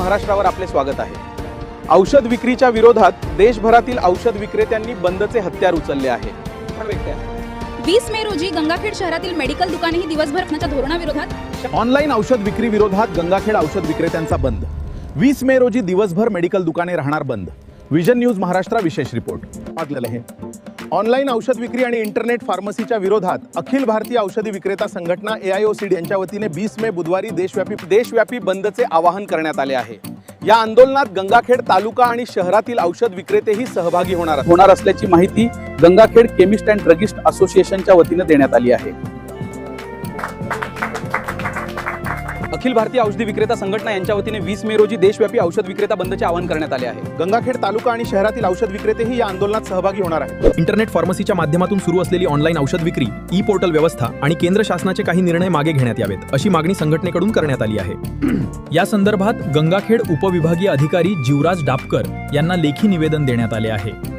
महाराष्ट्रावर आपले स्वागत आहे। औषध विक्रीच्या विरोधात देशभरातील औषध विक्रेत्यांनी बंदचे हत्यार उचलले आहे। 20 मे रोजी गंगाखेड शहरातील मेडिकल दुकानेही दिवसभर बंदच्या धोरणाविरोधात ऑनलाईन औषध विक्री विरोधात गंगाखेड औषध विक्रेत्यांचा बंद। 20 मे रोजी दिवसभर मेडिकल दुकाने राहणार बंद। विजन न्यूज महाराष्ट्र विशेष रिपोर्ट। ऑनलाईन औषध विक्री आणि इंटरनेट फार्मसीच्या विरोधात अखिल भारतीय औषधी विक्रेता संघटना AIOCD यांच्या वतीने 20 मे बुधवारी देशव्यापी बंदचे आवाहन करण्यात आले आहे। या आंदोलनात गंगाखेड तालुका आणि शहरातील औषध विक्रेतेही सहभागी होणार असल्याची माहिती गंगाखेड केमिस्ट अँड ड्रगिस्ट असोसिएशनच्या वतीने देण्यात आली आहे। अखिल भारतीय औषधी विक्रेता संघटना यांच्या वतीने 20 मे रोजी देशव्यापी औषध विक्रेता बंदचे आवाहन करण्यात आले आहे। गंगाखेड तालुका आणि शहरातील औषध विक्रेतेही या आंदोलनात सहभागी होणार आहेत। इंटरनेट फार्मसीच्या माध्यमातून सुरू असलेली ऑनलाईन औषध विक्री, ई पोर्टल व्यवस्था आणि केंद्र शासनाचे काही निर्णय मागे घेण्यात यावेत अशी मागणी संघटनेकडून करण्यात आली आहे। या संदर्भात गंगाखेड उपविभागीय अधिकारी जीवराज डापकर यांना लेखी निवेदन देण्यात आले आहे।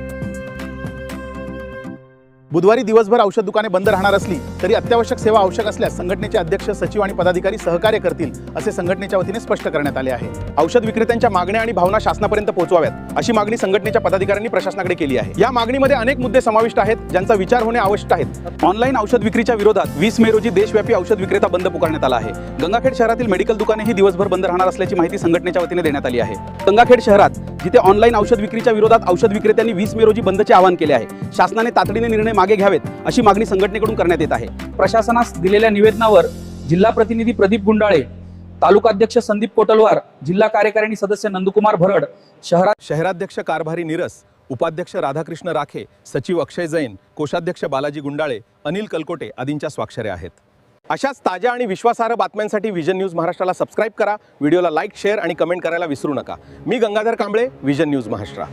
बुधवारी दिवसभर औषध दुकाने बंद राहणार असली तरी अत्यावश्यक सेवा आवश्यक असल्यास संघटनेचे अध्यक्ष, सचिव आणि पदाधिकारी सहकार्य करतील असे संघटनेच्या वतीने स्पष्ट करण्यात आले आहे। औषध विक्रेत्यांच्या मागण्या आणि भावना शासनापर्यंत पोहोचवाव्यात अशी मागणी संघटनेच्या पदाधिकाऱ्यांनी प्रशासनाकडे केली आहे। या मागणीमध्ये अनेक मुद्दे समाविष्ट आहेत ज्यांचा विचार होणे आवश्यक आहे। ऑनलाईन औषध विक्रीच्या विरोधात 20 मे रोजी देशव्यापी औषध विक्रेता बंद पुकारण्यात आला आहे। गंगाखेड शहरातील मेडिकल दुकानेही दिवसभर बंद राहणार असल्याची माहिती संघटनेच्या वतीने देण्यात आली आहे। गंगाखेड शहरात जिथे ऑनलाईन औषध विक्रीच्या विरोधात औषध विक्रेत्यांनी 20 मे रोजी बंदचे आवाहन केले आहे, शासनाने तातडीने निर्णय मागे घ्यावेत अशी मागणी संघटनेकडून करण्यात येत आहे। प्रशासनास दिलेल्या निवेदनावर जिल्हा प्रतिनिधी प्रदीप गुंडाळे, तालुका अध्यक्ष संदीप कोटलवार, जिल्हा कार्यकारिणी सदस्य नंदकुमार भरड, शहराध्यक्ष कारभारी नीरस, उपाध्यक्ष राधाकृष्ण राखे, सचिव अक्षय जैन, कोषाध्यक्ष बालाजी गुंडाळे, अनिल कलकोटे आदींच्या स्वाक्षऱ्या आहेत। अशाच ताज्या आणि विश्वासार्ह बातम्यांसाठी विजन न्यूज महाराष्ट्राला सबस्क्राइब करा, व्हिडिओला लाईक, शेअर आणि कमेंट करायला विसरू नका। मी गंगाधर कांबळे, विजन न्यूज महाराष्ट्र।